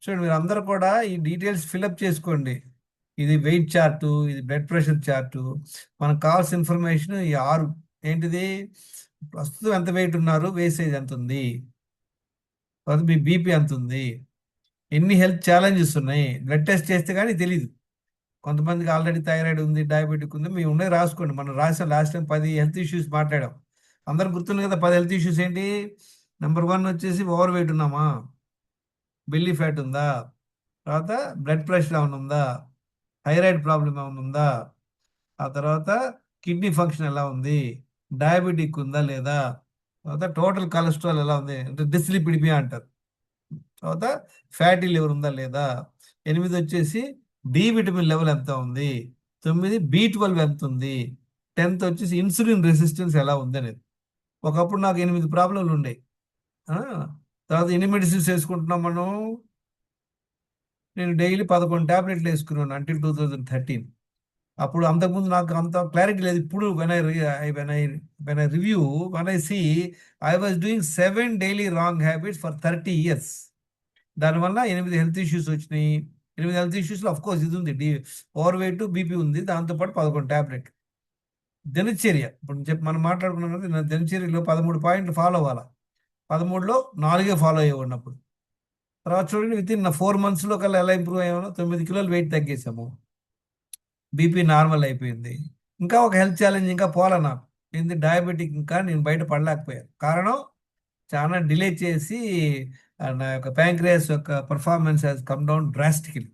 చూడండి, మీరు అందరూ కూడా ఈ డీటెయిల్స్ ఫిల్అప్ చేసుకోండి. ఇది వెయిట్ చార్టు, ఇది బ్లడ్ ప్రెషర్ చార్టు, మనకు కావాల్సిన ఇన్ఫర్మేషన్ ఈ 6. ఏంటిది? ప్రస్తుతం ఎంత వెయిట్ ఉన్నారు, వేసేజ్ ఎంత ఉంది, తర్వాత మీ బీపీ ఎంత ఉంది, ఎన్ని హెల్త్ ఛాలెంజెస్ ఉన్నాయి. బ్లడ్ టెస్ట్ చేస్తే కానీ తెలియదు. కొంతమందికి ఆల్రెడీ థైరాయిడ్ ఉంది, డయాబెటిక్ ఉంది. మీ ఉన్నాయి రాసుకోండి. మనం రాసాం లాస్ట్ టైం 10 హెల్త్ ఇష్యూస్ మాట్లాడాం. అందరు గుర్తుంది కదా 10 హెల్త్ ఇష్యూస్ ఏంటి? నెంబర్ 1 వచ్చేసి ఓవర్ వెయిట్ ఉన్నామా, బెల్లీ ఫ్యాట్ ఉందా, తర్వాత బ్లడ్ ప్రెషర్ ఏమైనా ఉందా, థైరాయిడ్ ప్రాబ్లం ఏమైనా ఉందా, ఆ తర్వాత కిడ్నీ ఫంక్షన్ ఎలా ఉంది, డయాబెటిక్ ఉందా లేదా, తర్వాత టోటల్ కొలెస్ట్రాల్ ఎలా ఉంది అంటే డిస్లిపిడిమియా అంటారు, తర్వాత ఫ్యాటీ లివర్ ఉందా లేదా, 8 వచ్చేసి డి విటమిన్ లెవెల్ ఎంత ఉంది, 9 B12 ఎంత ఉంది, 10th వచ్చేసి ఇన్సులిన్ రెసిస్టెన్స్ ఎలా ఉంది అనేది. ఒకప్పుడు నాకు 8 ప్రాబ్లంలు ఉండేవి. ఆ, తర్వాత ఎన్ని మెడిసిన్స్ వేసుకుంటున్నాం మనం? నేను డైలీ 11 టాబ్లెట్లు వేసుకున్నాను అంటిల్ 2013. అప్పుడు అంతకుముందు నాకు అంత క్లారిటీ లేదు. ఇప్పుడు when I review, when I see, I was doing 7 daily wrong habits for 30 years. దానివల్ల 8 హెల్త్ ఇష్యూస్ వచ్చినాయి. 8 హెల్త్ ఇష్యూస్లో అఫ్ కోర్స్ ఇది ఉంది, ఓవర్ వెయిట్, బీపీ ఉంది, దాంతోపాటు 11 టాబ్లెట్. దినచర్య ఇప్పుడు మనం మాట్లాడుకున్నాం కదా, నా దినచర్యలో 13 పాయింట్లు ఫాలో అవ్వాలి. 13లో 4 ఫాలో అయ్యేవాడిని అప్పుడు. తర్వాత చూడండి, విత్ ఇన్ 4 monthsలో కల్లా ఎలా ఇంప్రూవ్ అయ్యామో, 9 కిలోలు వెయిట్ తగ్గేసాము, బీపీ నార్మల్ అయిపోయింది. ఇంకా ఒక హెల్త్ ఛాలెంజ్ ఇంకా పోలా నాకు, ఏంది? డయాబెటిక్. ఇంకా నేను బయట పడలేకపోయాను. కారణం, చాలా డిలే చేసి నా యొక్క ప్యాంక్రియాస్ యొక్క performance has come down drastically.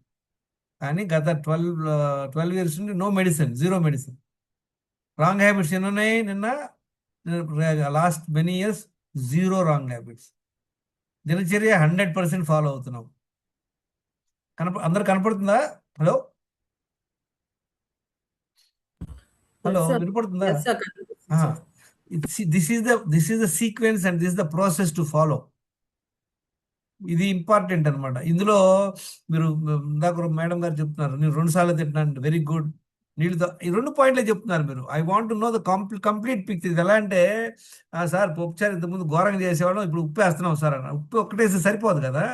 కానీ గత 12 ఇయర్స్ నుండి no medicine, zero medicine. Wrong habits ఎన్ని ఉన్నాయి? నిన్న last many years zero wrong habits. దినచర్య 100% ఫాలో అవుతున్నాం. అందరు కనపడుతుందా? Hello, hello, yes sir. వినపడుతుందా? ఎస్ సార్, కనిపిస్తుంది sir. This is the sequence and this the process to follow. ఇది ఇంపార్టెంట్ అనమాట. ఇందులో మీరు ఇందాక మేడం గారు చెప్తున్నారు, నేను 2 సార్లు తింటున్నాను, వెరీ గుడ్. నీళ్ళతో ఈ 2 పాయింట్లే చెప్తున్నారు మీరు. I want to know the complete picture. ఇది ఎలా అంటే, సార్ పప్పుచారు ఇంతకుముందు ఘోరంగా చేసేవాళ్ళం, ఇప్పుడు ఉప్పు వేస్తున్నాం సార్ అన్న. ఉప్పు ఒక్కటేసి సరిపోదు కదా.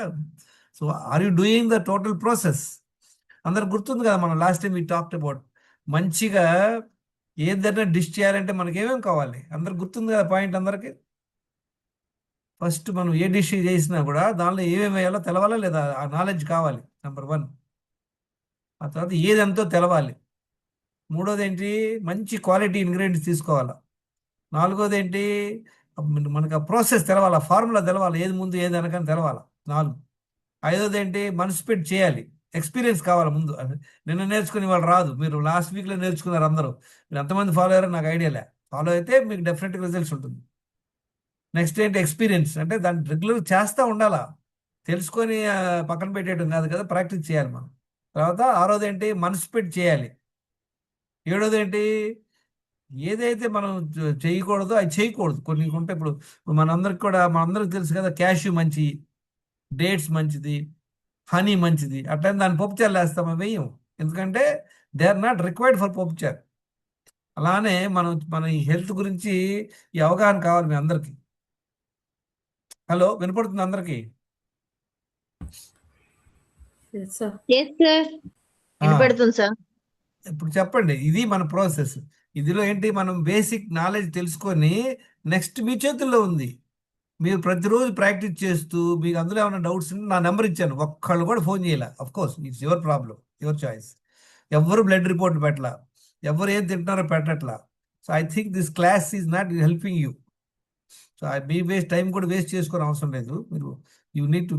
So are you doing the total process? అందరు గుర్తుంది కదా, మనం లాస్ట్ టైం ఈ టాక్ట్ అబౌట్ మంచిగా ఏదైనా డిష్ చేయాలంటే మనకి ఏమేమి కావాలి, అందరు గుర్తుంది కదా పాయింట్ అందరికి. ఫస్ట్ మనం ఏ డిష్ చేసినా కూడా దానిలో ఏమేమి వేయాలో తెలవాలా లేదా, ఆ నాలెడ్జ్ కావాలి, నెంబర్ 1. ఆ తర్వాత ఏదంతో తెలవాలి. మూడోది ఏంటి? మంచి క్వాలిటీ ఇంగ్రీడియంట్స్ తీసుకోవాలా. నాలుగోది ఏంటి? మనకు ఆ ప్రాసెస్ తెలవాలి, ఫార్ములా తెలవాలి, ఏది ముందు ఏది వెనకని తెలవాలి. 4. ఐదోది ఏంటి? మనసు పెట్టి చేయాలి. ఎక్స్పీరియన్స్ కావాలి ముందు. నిన్న నేర్చుకుని వాళ్ళు రాదు. మీరు లాస్ట్ వీక్లో నేర్చుకున్నారు అందరూ. మీరు ఎంతమంది ఫాలో అయ్యారో నాకు ఐడియా లే. ఫాలో అయితే మీకు డెఫినెట్గా రిజల్ట్స్ ఉంటుంది. నెక్స్ట్ ఏంటి? ఎక్స్పీరియన్స్. అంటే దాన్ని రెగ్యులర్ చేస్తూ ఉండాలా. తెలుసుకొని పక్కన పెట్టేయడం కాదు కదా, ప్రాక్టీస్ చేయాలి మనం. తర్వాత ఆరోది ఏంటి? మనసు పెట్టి చేయాలి. ఏడోది ఏంటి? ఏదైతే మనం చేయకూడదో అది చేయకూడదు. కొన్ని ఉంటే ఇప్పుడు మనందరికి తెలుసు కదా, క్యాష్యూ మంచి, డేట్స్ మంచిది, హనీ మంచిది. అట్లా దాన్ని పప్పుచారు వేస్తామా? వేయం. ఎందుకంటే they are not required for పప్పుచారు. అలానే మన ఈ హెల్త్ గురించి ఈ అవగాహన కావాలి మీ అందరికీ. హలో, వినపడుతుంది అందరికీ? Yes sir. ఎస్ సార్, ఆ, వినపడుతుంది సార్. ఇప్పుడు చెప్పండి, ఇది మన ప్రాసెస్. ఇందులో ఏంటి? మనం బేసిక్ నాలెడ్జ్ తెలుసుకొని నెక్స్ట్ మీ చేతుల్లో ఉంది. మీరు ప్రతిరోజు ప్రాక్టీస్ చేస్తూ మీకు అందులో ఏమైనా డౌట్స్ ఉంటే నా నెంబర్ ఇచ్చాను, ఒక్కళ్ళు కూడా ఫోన్ చేయలే. Of course it's your problem, your choice. ఎవరు బ్లడ్ రిపోర్ట్ పెట్టలా, ఎవరు ఏం తింటున్నారో పెట్టట్లా. So I think this class is not helping you. So మీ టైం కూడా వేస్ట్ చేసుకోవడం అవసరం లేదు.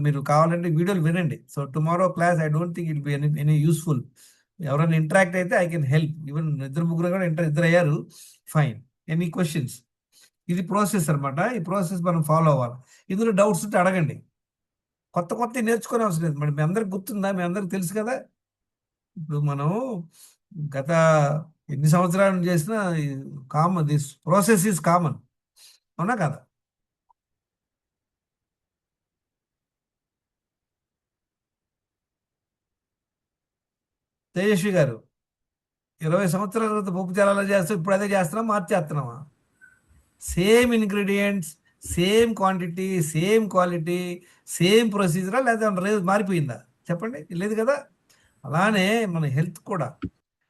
మీరు కావాలంటే వీడియోలు వినండి. So tomorrow class I don't think it be any useful. ఎవరైనా ఇంటరాక్ట్ అయితే ఐ కెన్ హెల్ప్. ఈవెన్ ఇద్దరు ముగ్గురు కూడా ఇద్దరు అయ్యారు, ఫైన్. Any questions? ఇది ప్రాసెస్ అనమాట. ఈ ప్రాసెస్ మనం ఫాలో అవ్వాలి. ఇందులో డౌట్స్ ఉంటే అడగండి. కొత్త కొత్త నేర్చుకునే అవసరం లేదు. మరి మీ అందరికి గుర్తుందా? మీ అందరికి తెలుసు కదా. ఇప్పుడు మనం గత ఎన్ని సంవత్సరాలు చేసినా common, this process is common, అవునా కదా? తేజస్వి గారు, 20 సంవత్సరాల తర్వాత పప్పు చాలా చేస్తాం, ఇప్పుడు అదే చేస్తున్నాం, మార్చేస్తున్నామా? Same ingredients, same quantity, same quality, same ప్రొసీజరా లేదా మారిపోయిందా? చెప్పండి, లేదు కదా. అలానే మన హెల్త్ కూడా,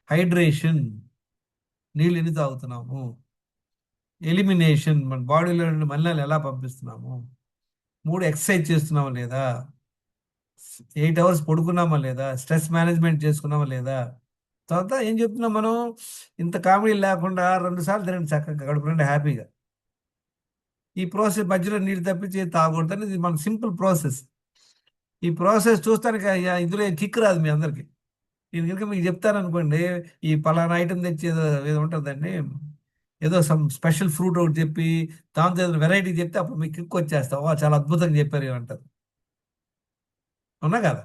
హైడ్రేషన్, నీళ్ళు ఎన్ని తాగుతున్నాము, ఎలిమినేషన్, మన బాడీలో నుండి మలినాలు ఎలా పంపిస్తున్నాము, 3 ఎక్సర్సైజ్ చేస్తున్నామా లేదా, 8 అవర్స్ పడుకున్నామా లేదా, స్ట్రెస్ మేనేజ్మెంట్ చేసుకున్నామా లేదా. తర్వాత ఏం చెప్తున్నాం మనం, ఇంత కామెడీ లేకుండా 2 సార్లు తినండి చక్కగా కడుపు నిండా హ్యాపీగా. ఈ ప్రాసెస్ మధ్యలో నీళ్ళు తప్పించి తాగకూడదు అనేది మన సింపుల్ ప్రాసెస్. ఈ ప్రాసెస్ చూస్తానికి ఇందులో కిక్ రాదు మీ అందరికి. నేను కనుక మీకు చెప్తాను అనుకోండి, ఈ పలానా ఐటమ్ తెచ్చి ఏదో ఏదో ఉంటుందండి, ఏదో సమ్ స్పెషల్ ఫ్రూట్ ఒకటి చెప్పి దాంతో ఏదో వెరైటీ చెప్తే అప్పుడు మీకు కిక్ వచ్చేస్తాం, చాలా అద్భుతంగా చెప్పారు ఏమంటారు. అవునా కదా.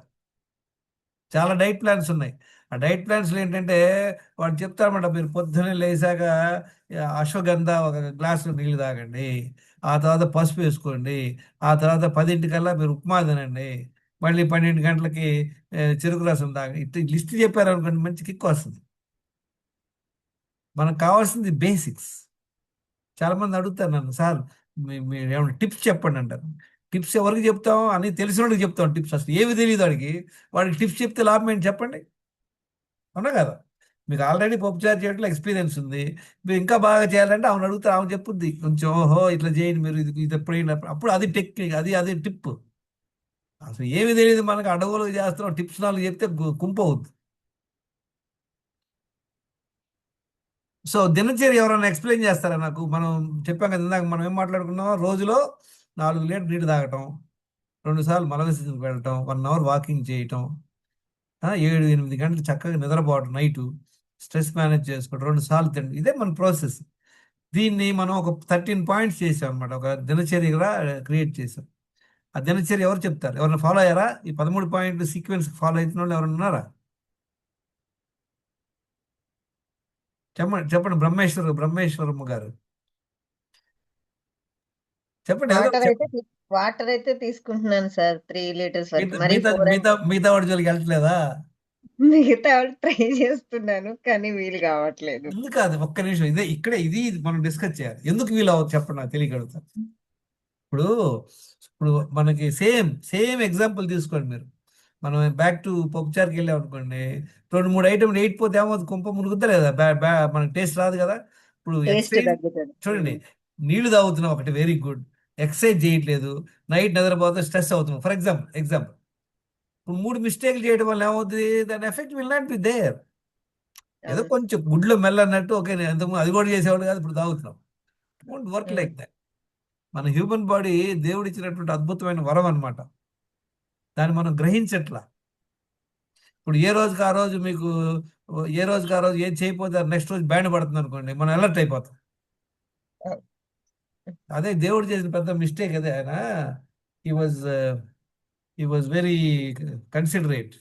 చాలా డైట్ ప్లాన్స్ ఉన్నాయి. ఆ డైట్ ప్లాన్స్లో ఏంటంటే వాడు చెప్తారన్నమాట, మీరు పొద్దున్నే లేసాక అశ్వగంధ ఒక గ్లాసు నీళ్ళు తాగండి, ఆ తర్వాత పసుపు వేసుకోండి, ఆ తర్వాత 10 మీరు ఉప్మా తినండి, మళ్ళీ 12 గంటలకి చెరుకు రసం తాగండి. ఇట్లా లిస్ట్ చెప్పారు అనుకోండి, మంచి కిక్ వస్తుంది. మనకు కావాల్సింది బేసిక్స్. చాలా మంది అడుగుతారు నన్ను, సార్ మీరు ఏమైనా టిప్స్ చెప్పండి అంటారు. టిప్స్ ఎవరికి చెప్తాం, అని తెలిసిన వాళ్ళకి చెప్తాం టిప్స్. అసలు ఏమి తెలియదు వాడికి టిప్స్ చెప్తే లాభం ఏంటి చెప్పండి. అవునా కదా. మీకు ఆల్రెడీ పప్పుచారు చేయడంలో ఎక్స్పీరియన్స్ ఉంది, మీరు ఇంకా బాగా చేయాలంటే ఆమెను అడుగుతారు, ఆమె చెప్పుద్ది కొంచెం, ఓహో ఇట్లా చేయండి మీరు, ఇది ఎప్పుడైనా అప్పుడు అది టెక్నిక్, అది టిప్. అసలు ఏమి తెలియదు మనకు, అడవులు చేస్తున్నాం, టిప్స్ 4 చెప్తే కుంపు అవుద్ది. సో దినచర్య ఎవరైనా ఎక్స్ప్లెయిన్ చేస్తారా నాకు. మనం చెప్పాం కదా ఇందాక, మనం ఏం మాట్లాడుకున్నాం, రోజులో 4 లీటర్ నీళ్ళు తాగటం, 2 సార్లు మల విసర్జనకు వెళ్ళటం, 1 అవర్ వాకింగ్ చేయటం, 7-8 గంటలు చక్కగా నిద్రపోవటం నైటు, స్ట్రెస్ మేనేజ్ చేసుకోవడం, 2 సార్లు తిండి, ఇదే మన ప్రాసెస్. దీన్ని మనం ఒక 13 పాయింట్స్ చేసాం అనమాట, ఒక దినచర్యగా క్రియేట్ చేసాం. ఆ దినచర్య ఎవరు చెప్తారు, ఎవరైనా ఫాలో అయ్యారా? ఈ 13 పాయింట్ సీక్వెన్స్ ఫాలో అవుతున్న వాళ్ళు ఎవరైనా ఉన్నారా? చెప్పండి చెప్పండి, బ్రహ్మేశ్వరమ్మ గారు చెప్పండి, ఏదో వాటర్ అయితే చెప్పండి. వాటర్ అయితే తీసుకుంటున్నాను సార్ 3 లీటర్స్ వరకు. మిగతా మరి మిగతా 4 మిగతా మిగతా వాడి జోలికి వెళ్ళట్లేదా? మిగతా వాళ్ళు ట్రై చేస్తున్నాను కానీ వీలు కావట్లేదు. ఎందుకు కాదు, ఒక్క నిమిషం, ఇక్కడే ఇది మనం డిస్కస్ చేయాలి. ఎందుకు వీలు అవ్వదు చెప్పండి, నాకు తెలియగలుగుతా. ఇప్పుడు ఇప్పుడు మనకి సేమ్ సేమ్ ఎగ్జాంపుల్ తీసుకోండి మీరు. మనం బ్యాక్ టు పప్పుచారుకి వెళ్ళాం అనుకోండి, 2-3 ఐటమ్ 8 పోతే ఏమవుతుంది, కుంప మునుగుద్దా లేదా, మనకి టేస్ట్ రాదు కదా. ఇప్పుడు టేస్ట్ ఎక్సైజ్ తగ్గుతుంది. చూడండి, నీళ్లు తాగుతున్నాం ఒకటి వెరీ గుడ్, ఎక్సర్సైజ్ చేయట్లేదు, నైట్ నిద్రపోతే స్ట్రెస్ అవుతున్నాం, ఫర్ ఎగ్జాంపుల్ ఇప్పుడు 3 మిస్టేక్లు చేయడం వల్ల ఏమవుతుంది, దాని effect will not be there. ఏదో అవును. కొంచెం గుడ్లో మెల్ల అన్నట్టు, ఓకే నేను ఎంతకు అది కూడా చేసేవాడు కాదు, ఇప్పుడు తాగుతున్నాం. Don't work like that. మన హ్యూమన్ బాడీ దేవుడు ఇచ్చినటువంటి అద్భుతమైన వరం అన్నమాట, దాన్ని మనం గ్రహించట్లా. ఇప్పుడు ఏ రోజుకి ఆ రోజు మీకు, ఏ రోజుకి ఆ రోజు ఏం చేయకపోతే నెక్స్ట్ రోజు బ్యాండ్ పడుతుంది అనుకోండి, మనం అలర్ట్ అయిపోతాం. అవును. అదే దేవుడు చేసిన పెద్ద మిస్టేక్ అదే. ఆయన he was he was very considerate.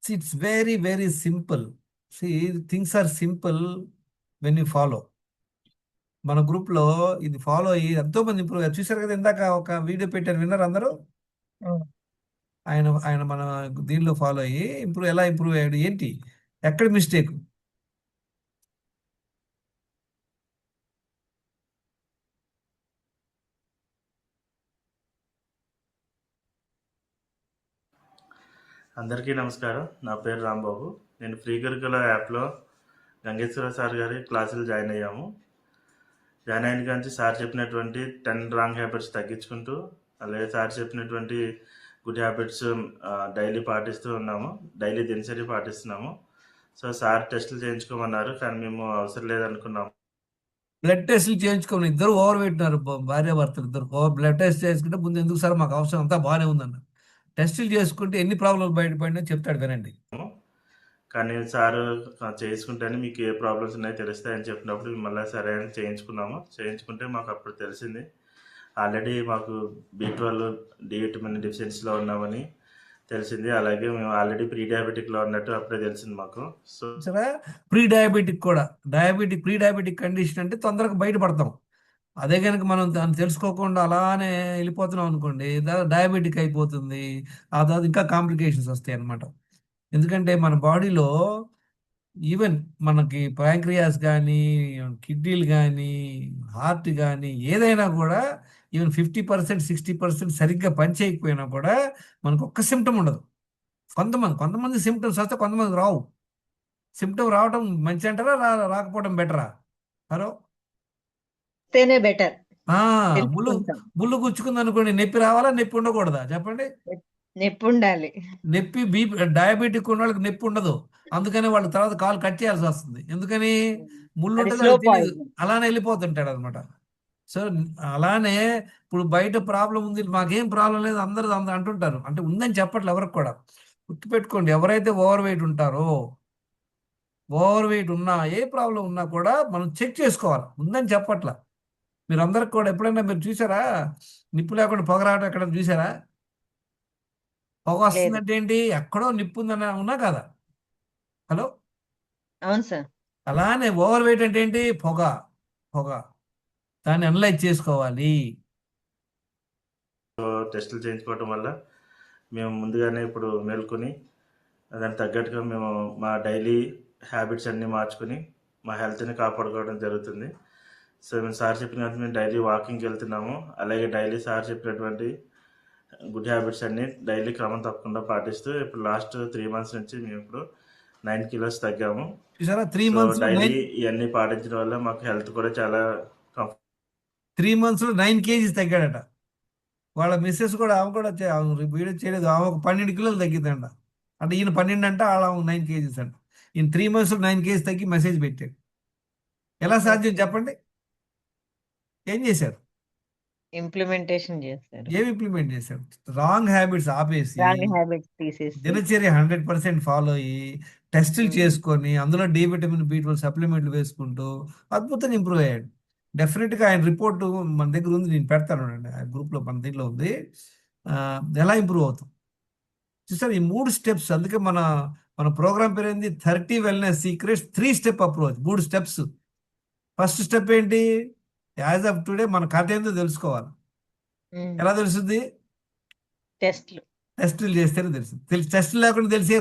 It's very very simple. See, things are simple when you follow. మన గ్రూప్ లో ఇది ఫాలో అయ్యి ఎంతో మంది ఇంప్రూవ్ అయ్యారు. చూశారు కదా ఇందాక ఒక వీడియో పెట్టారు, విన్నారు అందరూ. అవును. ఆయన ఆయన మన దీనిలో ఫాలో అయ్యి ఎలా ఇంప్రూవ్ అయ్యాడు, ఏంటి, ఎక్కడ మిస్టేక్. అందరికీ నమస్కారం. నా పేరు రాంబాబు. నేను ఫ్రీ గురుకుల యాప్లో గంగేశ్వర సార్ గారి క్లాసులు జాయిన్ అయ్యాము. జాయిన్ అయిన కానీ సార్ చెప్పినటువంటి 10 రాంగ్ హ్యాబిట్స్ తగ్గించుకుంటూ, అలాగే సార్ చెప్పినటువంటి గుడ్ హ్యాబిట్స్ డైలీ పాటిస్తూ ఉన్నాము. డైలీ దినచర్య పాటిస్తున్నాము. సో సార్ టెస్టులు చేయించుకోమన్నారు, కానీ మేము అవసరం లేదనుకున్నాము. బ్లడ్ టెస్ట్లు చేయించుకోమని ఇద్దరు ఓవర్ వెయిట్ ఉన్నారు, భార్య భర్తలు ఇద్దరు. బ్లడ్ టెస్ట్ చేసుకుంటే ముందు ఎందుకు సార్ మాకు అవసరం, అంతా బాగానే ఉందన్న. టెస్టులు చేసుకుంటే ఎన్ని ప్రాబ్లమ్స్ బయటపడినా చెప్తాడు, వినండి. కానీ సార్ చేసుకుంటేనే మీకు ఏ ప్రాబ్లమ్స్ ఉన్నాయో తెలుస్తాయని చెప్పినప్పుడు మళ్ళీ సరే అని చేయించుకున్నాము. చేయించుకుంటే మాకు అప్పుడు తెలిసింది ఆల్రెడీ మాకు B12 డి విటమిన్ డెఫిషియన్సీలో ఉన్నామని తెలిసింది. అలాగే మేము ఆల్రెడీ ప్రీ డయాబెటిక్లో ఉన్నట్టు అప్పుడే తెలిసింది మాకు. సో సరే, ప్రీ డయాబెటిక్ కండిషన్ అంటే తొందరగా బయటపడతాం. అదే కనుక మనం దాన్ని తెలుసుకోకుండా అలానే వెళ్ళిపోతున్నాం అనుకోండి, డయాబెటిక్ అయిపోతుంది. ఆ తర్వాత ఇంకా కాంప్లికేషన్స్ వస్తాయి అన్నమాట. ఎందుకంటే మన బాడీలో ఈవెన్ మనకి ప్యాంక్రియాస్ కానీ, కిడ్నీలు కానీ, హార్ట్ కానీ ఏదైనా కూడా ఈవెన్ 50% 60% సరిగ్గా పనిచేయకపోయినా కూడా మనకు ఒక్క సిమ్టమ్ ఉండదు. కొంతమంది సిమ్టమ్స్ వస్తే కొంతమంది రావు. సిమ్టమ్ రావడం మంచి అంటారా, రాకపోవడం బెటరా? హలో. తేనే బెటర్ ఆ, ముళ్ళు తెలుసుకుంటాం. ముళ్ళు గుచ్చుకుంది అనుకోండి, నొప్పి రావాలా, నొప్పి ఉండకూడదా చెప్పండి? నొప్పి ఉండాలి. నొప్పి డయాబెటిక్ ఉన్న వాళ్ళకి నొప్పి ఉండదు. అందుకని వాళ్ళ తర్వాత కాలు కట్ చేయాల్సి వస్తుంది. ఎందుకని? ముళ్ళు అది ఉంటుంది, స్లో అది తెలియదు, పాయిజన్. అలానే వెళ్ళిపోతుంటాడు అనమాట. సో అలానే ఇప్పుడు బయట ప్రాబ్లం ఉంది, మాకేం ప్రాబ్లం లేదు అందరూ అంటుంటారు. అంటే ఉందని చెప్పట్లేదు ఎవరికి కూడా. గుర్తుపెట్టుకోండి, ఎవరైతే ఓవర్ వెయిట్ ఉంటారో, ఓవర్ వెయిట్ ఉన్నా ఏ ప్రాబ్లం ఉన్నా కూడా మనం చెక్ చేసుకోవాలి. ఉందని చెప్పట్లా. మీరు అందరికి కూడా ఎప్పుడైనా మీరు చూసారా నిప్పు లేకుండా పొగ రావడం ఎక్కడ చూసారా? పొగ లేదు. వస్తుందంటే ఏంటి? ఎక్కడో నిప్పు ఉందని ఉన్నా కదా. హలో. అవును సార్. అలానే ఓవర్ వెయిట్ అంటే ఏంటి? పొగ. పొగ. దాన్ని అనలైజ్ చేసుకోవాలి. టెస్టులు చేయించుకోవటం వల్ల మేము ముందుగానే ఇప్పుడు మేల్కొని దానికి తగ్గట్టుగా మేము మా డైలీ హ్యాబిట్స్ అన్నీ మార్చుకొని మా హెల్త్ని కాపాడుకోవడం జరుగుతుంది. సో మేము సార్ చెప్పినట్టు మేము డైలీ వాకింగ్కి వెళ్తున్నాము. అలాగే డైలీ సార్ చెప్పినటువంటి గుడ్ హ్యాబిట్స్ అన్నీ డైలీ క్రమం తప్పకుండా పాటిస్తూ ఇప్పుడు లాస్ట్ 3 months నుంచి మేము ఇప్పుడు 9 kilos తగ్గాము. చూసారా, 3 సో months డైలీ ఇవన్నీ పాటించడం వల్ల మాకు హెల్త్ కూడా చాలా 3 months లో 9 kgs తగ్గాడట. వాళ్ళ మిస్సెస్ కూడా, ఆమె కూడా వీడియో చేయలేదు, ఆమె ఒక 12 kilos తగ్గిందంట. అంటే ఈయన 12 అంట, ఆమె 9 kgs అంట. ఈయన 3 months లో 9 kgs తగ్గి మెసేజ్ పెట్టాడు. ఎలా సాధ్యం చెప్పండి? ఏం చేశారు? ఇంప్లిమెంటేషన్ చేస్తారు. ఏమి ఇంప్లిమెంట్ చేశారు? రాంగ్ హ్యాబిట్స్ ఆపేసి, రాంగ్ హ్యాబిట్స్ తీసేసి. దినచర్య 100% ఫాలో అయ్యి, టెస్టులు ఉమ్. చేసుకొని, అందులో డి విటమిన్ B12 సప్లిమెంట్లు వేసుకుంటూ అద్భుతంగా ఇంప్రూవ్ అయ్యాడు. డెఫినెట్గా ఆయన రిపోర్ట్ మన దగ్గర ఉంది, నేను పెడతాను అండి, ఆ గ్రూప్లో మన దీంట్లో ఉంది. ఆ, ఎలా ఇంప్రూవ్ అవుతాం చూసారు ఈ 3 స్టెప్స్. అందుకే మన మన ప్రోగ్రామ్ పేరు ఏంది? 30 wellness secrets 3 step approach. 3 steps. First step ఏంటి? యాజ్ ఆఫ్ టుడే మన కథ ఏందో తెలుసుకోవాలి. ఎలా తెలుస్తుంది? టెస్ట్లు. టెస్టులు చేస్తేనే తెలుస్తుంది. టెస్టులు లేకుండా తెలిసే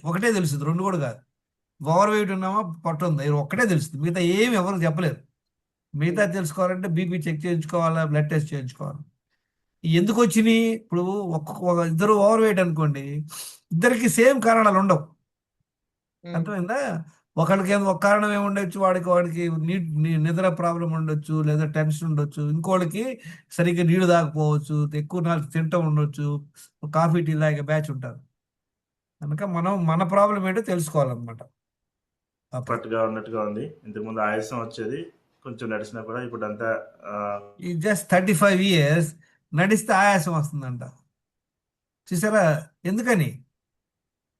ఒకటే తెలుస్తుంది, 2 కూడా కాదు. ఓవర్ వెయిట్ ఉన్నామా, పొట్ట ఉందా, ఇది ఒక్కటే తెలుస్తుంది. మిగతా ఏమి ఎవరు చెప్పలేరు. మిగతా తెలుసుకోవాలంటే బీపీ చెక్ చేయించుకోవాలా, బ్లడ్ టెస్ట్ చేయించుకోవాలి. ఎందుకు వచ్చినాయి? ఇప్పుడు ఇద్దరు ఓవర్ వెయిట్ అనుకోండి, ఇద్దరికి సేమ్ కారణాలు ఉండవు. అర్థమైందా? ఒకళ్ళకి ఒక కారణం ఏమి ఉండొచ్చు, వాడికి నిద్ర ప్రాబ్లం ఉండొచ్చు, లేదా టెన్షన్ ఉండొచ్చు. ఇంకోళ్ళకి సరిగ్గా నీళ్లు తాగకపోవచ్చు, ఎక్కువ నాలుగు తింటం ఉండొచ్చు, కాఫీ టీ లాగే బ్యాచ్ ఉంటారు. కనుక మనం మన ప్రాబ్లం ఏంటో తెలుసుకోవాలన్నమాట. పట్టుగా ఉన్నట్టుగా ఉంది. ఇంతకుముందు ఆయాసం వచ్చేది, కొంచెం నడిచినా కూడా ఇప్పుడు అంతా ఈ జస్ట్ 35 years నడిస్తే ఆయాసం వస్తుందంట. చూసారా? ఎందుకని?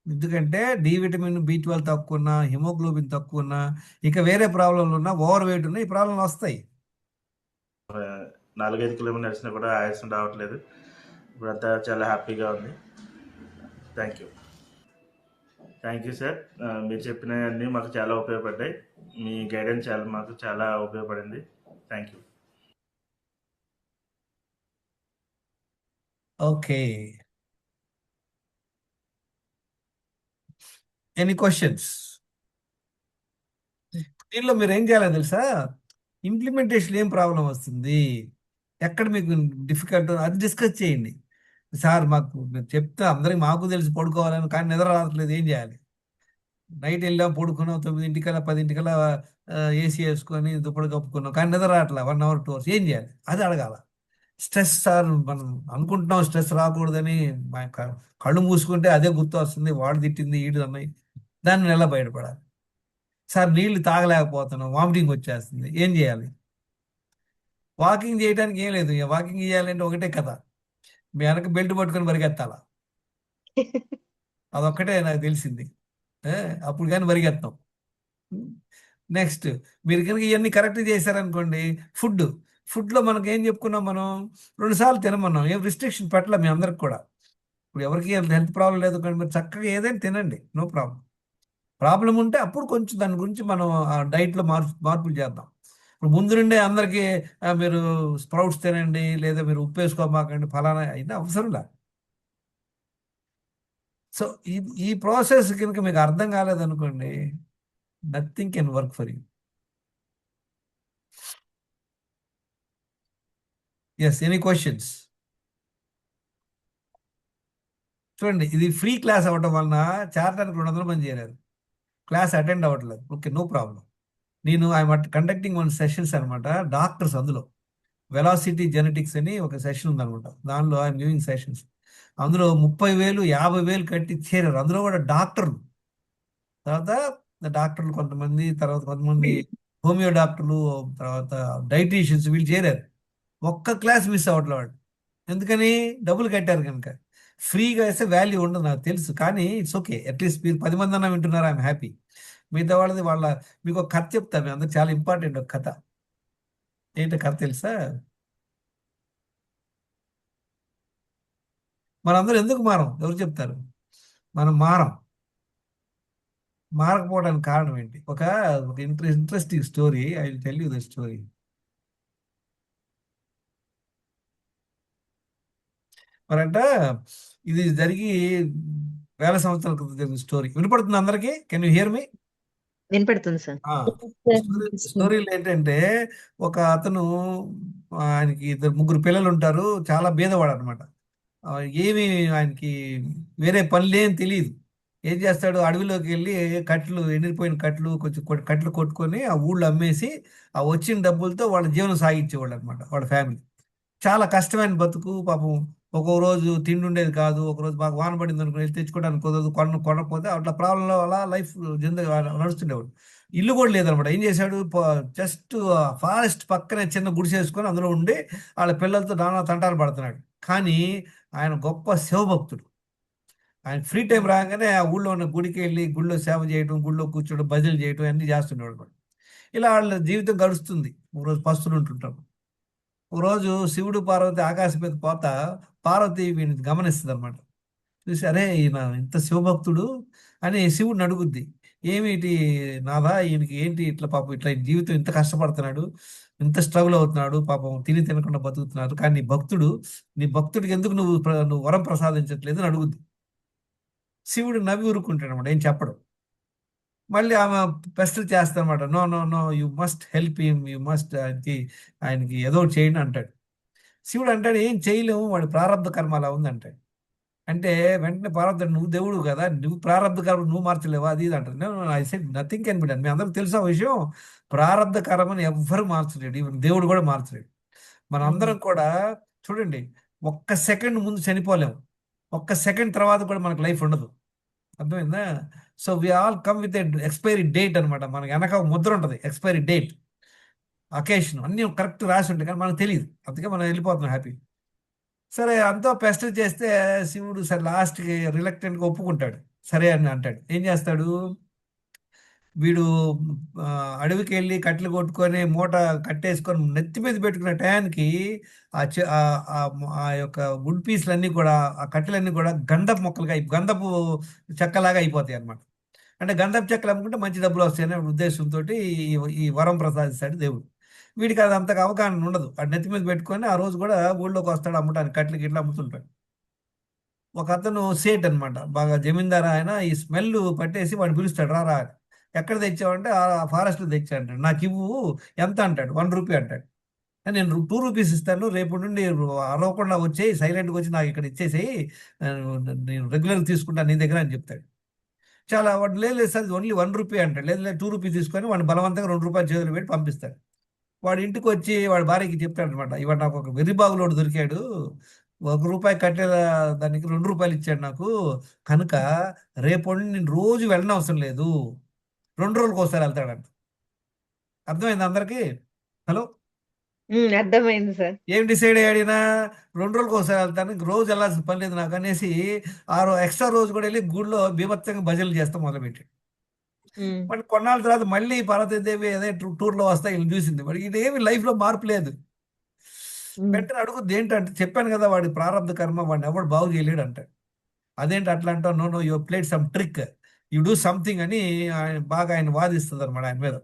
ఎందుకంటే డి విటమిన్ B12 తక్కువ ఉన్నా, హిమోగ్లోబిన్ తక్కువ ఉన్నా, ఇక వేరే ప్రాబ్లంలు ఉన్నా, ఓవర్ వెయిట్ ఉన్నా, ఈ ప్రాబ్లంలు వస్తాయి. 4-5 kilometers నడిచినా కూడా ఆయాసం రావట్లేదు. ఇప్పుడంతా చాలా హ్యాపీగా ఉంది. Thank you sir. మీరు చెప్పినవన్నీ మాకు చాలా ఉపయోగపడ్డాయి. మీ గైడెన్స్ మాకు చాలా ఉపయోగపడింది. Thank you. Okay, any questions? దీనిలో మీరు ఏం చేయాలో తెలుసా? ఇంప్లిమెంటేషన్ ఏం ప్రాబ్లం వస్తుంది, ఎక్కడ మీకు డిఫికల్ట్, అది డిస్కస్ చేయండి. సార్ మీరు చెప్తే అందరికి మాకు తెలిసి పడుకోవాలని, కానీ నిద్ర రావట్లేదు, ఏం చేయాలి? నైట్ వెళ్ళాం, పడుకున్నాం, 9 10 ఏసీ వేసుకొని దుప్పటి కప్పుకున్నాం, కానీ నిద్ర రావట్లేదు 1 hour 2 hours, ఏం చేయాలి? అది అడగాల. స్ట్రెస్ సార్, మనం అనుకుంటున్నాం స్ట్రెస్ రాకూడదని, కళ్ళు మూసుకుంటే అదే గుర్తు వస్తుంది, వాడు తిట్టింది ఈడు అన్నాయి, దాన్ని ఎలా బయటపడాలి? సార్ నీళ్లు తాగలేకపోతున్నాం, వామిటింగ్ వచ్చేస్తుంది, ఏం చేయాలి? వాకింగ్ చేయడానికి ఏం లేదు, వాకింగ్ చేయాలంటే ఒకటే కదా, మీ వెనక బెల్ట్ పట్టుకొని పరిగెత్తాలా, అదొక్కటే నాకు తెలిసింది. అప్పుడు కానీ పరిగెత్తాం. నెక్స్ట్, మీరు కనుక ఇవన్నీ కరెక్ట్ చేశారనుకోండి, ఫుడ్ ఫుడ్లో మనకి ఏం చెప్పుకున్నాం మనం 2 సార్లు తినమన్నాం, ఏం రిస్ట్రిక్షన్ పెట్టలే మీ అందరికి కూడా. ఇప్పుడు ఎవరికి హెల్త్ ప్రాబ్లం లేదు కానీ మీరు చక్కగా ఏదైనా తినండి, నో ప్రాబ్లం. ప్రాబ్లం ఉంటే అప్పుడు కొంచెం దాని గురించి మనం ఆ డైట్లో మార్పులు చేద్దాం. ఇప్పుడు ముందు నుండే అందరికీ మీరు స్ప్రౌట్స్ తినండి లేదా మీరు ఉప్పు వేసుకోమాకండి ఫలానా అయితే అవసరం లే. సో ఈ ప్రాసెస్ కనుక మీకు అర్థం కాలేదనుకోండి, nothing can work for you. Yes, any questions? చూడండి, ఇది ఫ్రీ క్లాస్ అవ్వడం వలన చేరడానికి 200 మంది చేరారు, క్లాస్ అటెండ్ అవ్వట్లేదు. Okay, no problem. నేను ఐఎమ్ కండక్టింగ్ 1 సెషన్స్ అనమాట, డాక్టర్స్ అందులో వెలాసిటీ జెనెటిక్స్ అని ఒక సెషన్ ఉందనమాట, దానిలో ఐఎమ్ గివింగ్ సెషన్స్. అందులో 30,000 50,000 కట్టి చేరారు, అందులో కూడా డాక్టర్లు. తర్వాత డాక్టర్లు కొంతమంది, తర్వాత కొంతమంది హోమియో డాక్టర్లు, తర్వాత డైటీషియన్స్, వీళ్ళు చేరారు. ఒక్క క్లాస్ మిస్ అవ్వట్లే వాడు. ఎందుకని? డబ్బులు కట్టారు కనుక. ఫ్రీగా వేస్తే వాల్యూ ఉండదు నాకు తెలుసు, కానీ ఇట్స్ ఓకే. అట్లీస్ట్ మీరు 10 మంది అన్నా వింటున్నారు, ఐఎమ్ హ్యాపీ. మిగతా వాళ్ళది మీకు ఒక కథ చెప్తా, మీ అందరికి చాలా ఇంపార్టెంట్ ఒక కథ. ఏంటో కథ తెలుసా? మనందరూ ఎందుకు మారం? ఎవరు చెప్తారు? మనం మారకపోవడానికి కారణం ఏంటి? ఒక interesting story, I will tell you the story. మరంట ఇది జరిగి వేల సంవత్సరాల క్రితం జరిగిన స్టోరీ. వినపడుతుంది అందరికీ? Can you hear me? వినపడుతుంది సార్. స్టోరీలు ఏంటంటే, ఒక అతను, ఆయనకి 2 ముగ్గురు పిల్లలు ఉంటారు, చాలా బీదవాడు అనమాట. ఏమి ఆయనకి వేరే పనులేం తెలియదు. ఏం చేస్తాడు, అడవిలోకి వెళ్ళి ఎండిపోయిన కట్లు కొంచెం కట్లు కొట్టుకొని ఆ ఊళ్ళో అమ్మేసి ఆ వచ్చిన డబ్బులతో వాళ్ళ జీవనం సాగించేవాళ్ళు అనమాట, వాళ్ళ ఫ్యామిలీ. చాలా కష్టమైన బతుకు పాపం. ఒక్కొక్క రోజు తిండి ఉండేది కాదు, ఒక రోజు బాగా వాన పడింది అనుకుని వెళ్ళి తెచ్చుకోవడానికి కుదరదు, కొనకపోతే అట్లా ప్రాబ్లంలో అలా లైఫ్ నడుస్తుండేవాడు. ఇల్లు కూడా లేదనమాట. ఏం చేశాడు, జస్ట్ ఫారెస్ట్ పక్కనే చిన్న గుడిసె వేసుకొని అందులో ఉండి వాళ్ళ పిల్లలతో నానా తంటాలు పడుతున్నాడు. కానీ ఆయన గొప్ప శివభక్తుడు. ఆయన ఫ్రీ టైం రాగానే ఆ ఊళ్ళో ఉన్న గుడికి వెళ్ళి గుళ్ళో సేవ చేయడం, గుళ్ళో కూర్చోడం, భజనలు చేయడం అన్నీ చేస్తుండేవాడు అనమాట. ఇలా వాళ్ళ జీవితం గడుస్తుంది. ఒకరోజు పస్తులు ఉంటుంటారు. ఒకరోజు శివుడు పార్వతి ఆకాశం మీద పోతా, పార్వతి వీడిని గమనిస్తుంది అనమాట. చూసి, అరే ఈయన ఇంత శివభక్తుడు అని శివుడిని అడుగుద్ది. ఏమిటి నాదా, ఈయనకి ఏంటి ఇట్లా పాపం, ఇట్లా జీవితం ఇంత కష్టపడుతున్నాడు, ఇంత స్ట్రగుల్ అవుతున్నాడు, పాపం తిని తినకుండా బతుకుతున్నారు, కానీ నీ భక్తుడికి ఎందుకు నువ్వు వరం ప్రసాదించట్లేదు అని అడుగుద్ది. శివుడు నవ్వి ఊరుకుంటాడు అనమాట, ఏం చెప్పడు. మళ్ళీ ఆమె పెస్టర్ చేస్తానమాట, no no no, you must help him, you must ఆయనకి ఏదో ఒకటి చేయండి అంటాడు. శివుడు అంటాడు, ఏం చేయలేము, వాడి ప్రారంభ కర్మ అలా ఉంది అంటాడు. అంటే వెంటనే పార్వతి, నువ్వు దేవుడు కదా, నువ్వు ప్రారంభ కర్మ నువ్వు మార్చలేవా, అది ఇది అంటాడు. I said nothing can be done. మీ అందరికి తెలుసా విషయం, ప్రారంభ కర్మని ఎవ్వరు మార్చలేడు, ఈవెన్ దేవుడు కూడా మార్చలేడు. మన అందరం కూడా చూడండి, ఒక్క సెకండ్ ముందు చనిపోలేము, ఒక్క సెకండ్ తర్వాత కూడా మనకు లైఫ్ ఉండదు. అర్థమైందా? So we all come with expiry date అనమాట. మనకి వెనక ఒక ముద్ర ఉంటుంది, ఎక్స్పైరీ డేట్, అకేషన్ అన్నీ కరెక్ట్ రాసి ఉంటాయి, కానీ మనకు తెలియదు. అందుకే మనం వెళ్ళిపోతున్నాం హ్యాపీ. సరే, అంతా పెస్ట్ చేస్తే శివుడు సరే లాస్ట్కి రిలక్టెంట్గా ఒప్పుకుంటాడు, సరే అని అంటాడు. ఏం చేస్తాడు వీడు, అడవికి వెళ్ళి కట్టెలు కొట్టుకొని మూట కట్టేసుకొని నెత్తి మీద పెట్టుకునే టయానికి ఆ యొక్క వుడ్ పీస్లన్నీ కూడా, ఆ కట్టెలన్నీ కూడా గంధపు చెక్కలాగా అయిపోతాయి అనమాట. అంటే గంధపు చెక్కలు అమ్ముకుంటే మంచి డబ్బులు వస్తాయనే ఉద్దేశంతో ఈ వరం ప్రసాదిస్తాడు దేవుడు. వీడికి అది అంతగా అవగాహన ఉండదు. ఆ నెత్తి మీద పెట్టుకొని ఆ రోజు కూడా ఊళ్ళోకి వస్తాడు అమ్మటానికి, కట్టెలు గిట్ల అమ్ముతుంటాడు. ఒక అతను సేట్ అనమాట, బాగా జమీందారు ఆయన. ఈ స్మెల్ పట్టేసి వాడిని పిలుస్తాడు, రారా అని. ఎక్కడ తెచ్చావంటే ఆ ఫారెస్ట్లో తెచ్చా అంటాడు. నాకు ఇవ్వు, ఎంత అంటాడు. 1 రూపీ అంటాడు. నేను 2 రూపీస్ ఇస్తాను, రేపు నుండి అరవకుండా వచ్చేయి, సైలెంట్గా వచ్చి నాకు ఇక్కడ ఇచ్చేసేయి, నేను రెగ్యులర్గా తీసుకుంటాను నీ దగ్గర అని చెప్తాడు. చాలా వాడు లేదు సార్, ఓన్లీ 1 రూపీ అంటాడు. లేదు 2 రూపీస్ తీసుకొని వాడిని బలవంతంగా 2 రూపాయలు చేతులు పెట్టి పంపిస్తాడు. వాడు ఇంటికి వచ్చి వాడి భార్యకి చెప్తాడు అనమాట, ఇవాడు నాకు ఒక వెర్రిబాగులోడు దొరికాడు, 1 రూపాయి కట్టేల దానికి 2 రూపాయలు ఇచ్చాడు నాకు, కనుక రేపు నేను రోజు వెళ్ళనవసరం లేదు, 2 రోజులకు ఒకసారి వెళ్తాడంట. అర్థమైంది అందరికి? హలో, అర్థమైంది సార్. ఏం డిసైడ్ అయ్యాడినా, 2 రోజులకు ఒకసారి వెళ్తాను, ఇంక రోజు వెళ్ళాల్సిన పని లేదు నాకు అనేసి ఎక్స్ట్రా రోజు కూడా వెళ్ళి గుడిలో బీభత్సంగా భజనలు చేస్తాం మొదలుపెట్టాడు. మరి కొన్నాళ్ళ తర్వాత మళ్ళీ పార్వతీదేవి అదే టూర్లో వస్తా వీళ్ళు చూసింది, మరి ఇదేమి లైఫ్లో మార్పు లేదు. ఉమ్, వెంటనే అడుగుద్ది ఏంటంటే, చెప్పాను కదా వాడి ప్రారంభ కర్మ, వాడిని ఎవడు బాగు చేయలేడు అంటే. అదేంటి అట్లా అంటావు, no no you played some trick, you do something అని ఆయన వాదిస్తుంది అనమాట ఆయన మీద.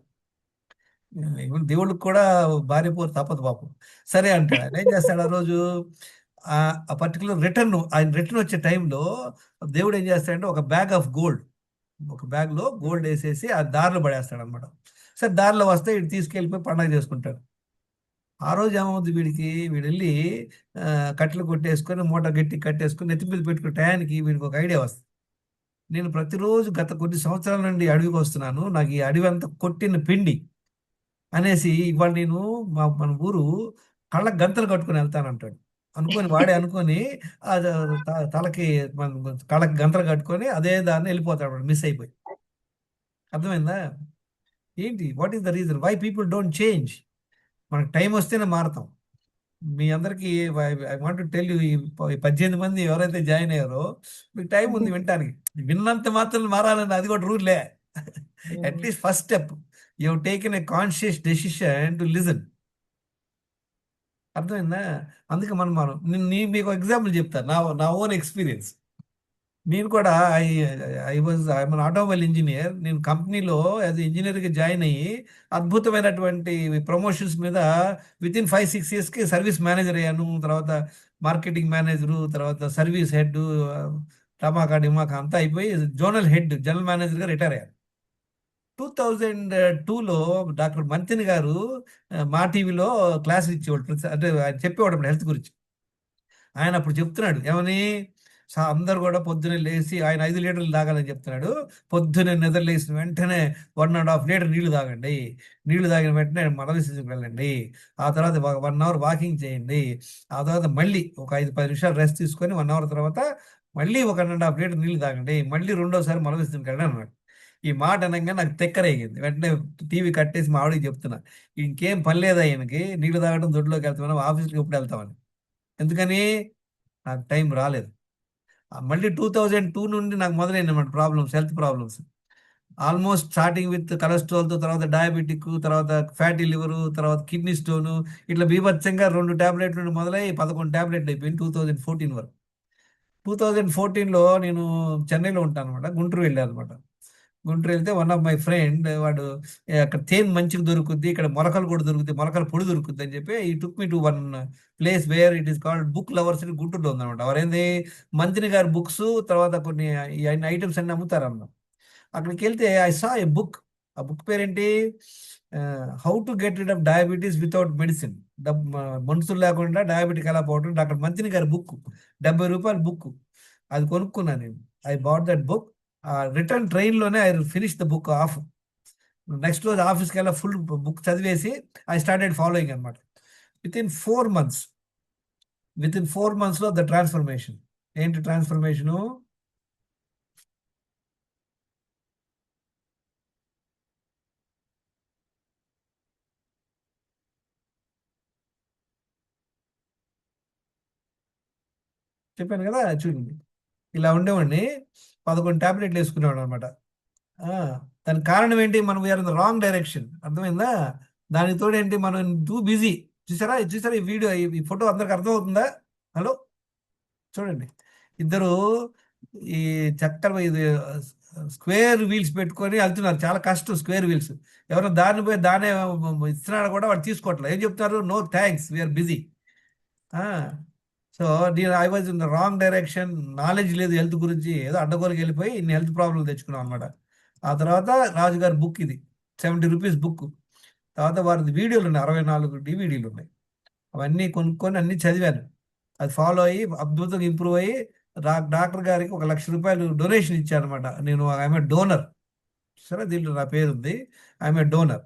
ఈవెన్ దేవుళ్ళకి కూడా భార్య పోరు తప్పదు పాపం. సరే అంటాడు. ఆయన ఏం చేస్తాడు ఆ రోజు, ఆ పర్టికులర్ ఆయన రిటర్న్ వచ్చే టైంలో దేవుడు ఏం చేస్తాడంటే ఒక బ్యాగ్ ఆఫ్ గోల్డ్, ఒక బ్యాగ్ లో గోల్డ్ వేసేసి ఆ దారిలో పడేస్తాడు అనమాట. సరే దారిలో వస్తే ఇటు తీసుకెళ్ళిపోయి పండగ చేసుకుంటాడు. ఆ రోజు ఏమవుతుంది వీడికి, వీడు వెళ్ళి ఆ, కట్టెలు కొట్టేసుకొని మూట గట్టి కట్టేసుకొని నెత్తి మీద పెట్టుకునే టయానికి వీడికి ఒక ఐడియా వస్తుంది. నేను ప్రతిరోజు గత కొన్ని సంవత్సరాల నుండి అడవికి వస్తున్నాను, నాకు ఈ అడవి అంతా కొట్టిన పిండి అనేసి ఇవాళ నేను మన ఊరు కళ్ళ గంతలు కట్టుకొని వెళ్తానంటాడు. అనుకొని వాడే అనుకొని ఆ తలకి కళ్ళకి గంతలు కట్టుకొని అదే దాన్ని వెళ్ళిపోతాడు వాడు, మిస్ అయిపోయి. అర్థమైందా? ఏంటి, what is the reason why people don't change? మనకు టైం వస్తేనే మారతాం. మీ అందరికీ I want to tell you, ఈ 18 మంది ఎవరైతే జాయిన్ అయ్యారో మీకు టైం ఉంది వినటానికి. విన్నంత మాత్రం మారాలని అది కూడా రూల్లే. At least first step you taken a conscious decision to listen. అర్థమైందా? అందుకే మనం మీకు ఎగ్జాంపుల్ చెప్తాను, నా ఓన్ ఎక్స్పీరియన్స్. నేను కూడా ఐఎమ్ ఆటోమొబైల్ ఇంజనీర్. నేను కంపెనీలో యాజ్ ఇంజనీర్గా జాయిన్ అయ్యి అద్భుతమైనటువంటి ప్రమోషన్స్ మీద విత్ ఇన్ 5-6 ఇయర్స్కి సర్వీస్ మేనేజర్ అయ్యాను. తర్వాత మార్కెటింగ్ మేనేజరు, తర్వాత సర్వీస్ హెడ్, టమాకా డిమాకా అంతా అయిపోయి జోనల్ హెడ్, జనరల్ మేనేజర్గా రిటైర్ అయ్యాను. 2002లో డాక్టర్ మంతిని గారు మా టీవీలో క్లాసులు ఇచ్చేవాడు, అంటే ఆయన చెప్పేవాడు అప్పుడు హెల్త్ గురించి. ఆయన అప్పుడు చెప్తున్నాడు ఏమని, అందరు కూడా పొద్దున్నే లేచి, ఆయన 5 లీటర్లు తాగాలని చెప్తున్నాడు. పొద్దున్నే నిద్ర లేచిన వెంటనే 1.5 లీటర్ నీళ్లు తాగండి. నీళ్లు తాగిన వెంటనే మల విసర్జనకు వెళ్ళండి. ఆ తర్వాత 1 అవర్ వాకింగ్ చేయండి. ఆ తర్వాత మళ్ళీ ఒక 5-10 నిమిషాలు రెస్ట్ తీసుకొని 1 అవర్ తర్వాత మళ్ళీ 1.5 లీటర్ నీళ్లు తాగండి. మళ్ళీ రెండోసారి మల విసర్జనకు వెళ్ళండి అన్నాడు. ఈ మాట అనగా నాకు తెక్కరేగింది. వెంటనే టీవీ కట్టేసి మా ఆవిడకి చెప్తున్నా, ఇంకేం పని లేదా ఈయనకి, నీళ్లు తాగడం, దొడ్లోకి వెళ్తామని, ఆఫీస్కి ఎప్పుడు వెళ్తామని. ఎందుకని, నాకు టైం రాలేదు. మళ్ళీ 2002 నుండి నాకు మొదలైన అన్నమాట problems, health problems. Almost starting with కొలెస్ట్రాల్తో, తర్వాత డయాబెటిక్, తర్వాత ఫ్యాటీ లివరు, తర్వాత కిడ్నీ స్టోను, ఇట్లా బీభత్సంగా 2 టాబ్లెట్ల నుండి మొదలై 11 టాబ్లెట్లు అయిపోయింది 2014 వరకు. 2014లో నేను చెన్నైలో ఉంటాను అనమాట, గుంటూరు వెళ్ళాను అనమాట. గుంటూరు వెళ్తే వన్ ఆఫ్ మై ఫ్రెండ్ వాడు, అక్కడ తేనె మంచిగా దొరుకుద్ది, ఇక్కడ మొలకలు కూడా దొరుకుతాయి, మొలకల పొడి దొరుకుద్ది అని చెప్పి ఈ took me to one place where it is called Book Lovers అని గుంటూరులో ఉందన్నమాట. ఎవరైంది, మంత్రి గారి బుక్స్, తర్వాత కొన్ని ఈ ఐటమ్స్ అన్ని అమ్ముతారన్నమాట. అక్కడికి వెళ్తే ఐ సా ఏ బుక్. ఆ బుక్ పేరేంటి, how to get rid of diabetes without medicine. మనుషులు లేకుండా డయాబెటిక్ ఎలా పోవటం, డాక్టర్ మంత్రి గారి బుక్. 70 రూపాయల బుక్. అది కొనుక్కున్నాను నేను. I bought that book. Return ట్రైన్లోనే I finish the book off. Next రోజు ఆఫీస్కి వెళ్ళా, ఫుల్ బుక్ చదివేసి ఐ స్టార్టెడ్ ఫాలోయింగ్ అనమాట. విత్ ఇన్ 4 మంత్స్, లో ద ట్రాన్స్ఫర్మేషన్. ఏంటి ట్రాన్స్ఫర్మేషను, చెప్పాను కదా చూడండి. ఇలా ఉండేవాడిని, 11 టాబ్లెట్లు వేసుకునేవాడు అనమాట. దానికి కారణం ఏంటి, మనం we are in the wrong direction. అర్థమైందా? దానికి తోడు ఏంటి, మనం టూ బిజీ. చూసారా ఈ వీడియో, ఈ ఫోటో అందరికి అర్థమవుతుందా? హలో, చూడండి. ఇద్దరు ఈ చక్కర ఇది స్క్వేర్ వీల్స్ పెట్టుకొని వెళ్తున్నారు. చాలా కష్టం స్క్వేర్ వీల్స్. ఎవరైనా దాన్ని పోయి దానే ఇస్తున్నాడు కూడా వాడు తీసుకోవట్లేదు. ఏం చెప్తున్నారు, no thanks, we're busy. So నేను I was in the wrong direction. Knowledge లేదు హెల్త్ గురించి, ఏదో అడ్డగోలుకి వెళ్ళిపోయి ఇన్ని హెల్త్ ప్రాబ్లమ్ తెచ్చుకున్నాం అనమాట. ఆ తర్వాత రాజుగారి బుక్ ఇది, 70 రూపీస్ బుక్. తర్వాత వారి వీడియోలు ఉన్నాయి, 64 డివిడీలు ఉన్నాయి. అవన్నీ కొనుక్కొని అన్ని చదివాను. అది ఫాలో అయ్యి అద్భుతంగా ఇంప్రూవ్ అయ్యి డాక్టర్ గారికి 1,00,000 రూపాయలు డొనేషన్ ఇచ్చాను అనమాట. నేను ఐఎమ్ డోనర్. సరే, దీంట్లో నా పేరు ఉంది, ఐఎమ్ డోనర్.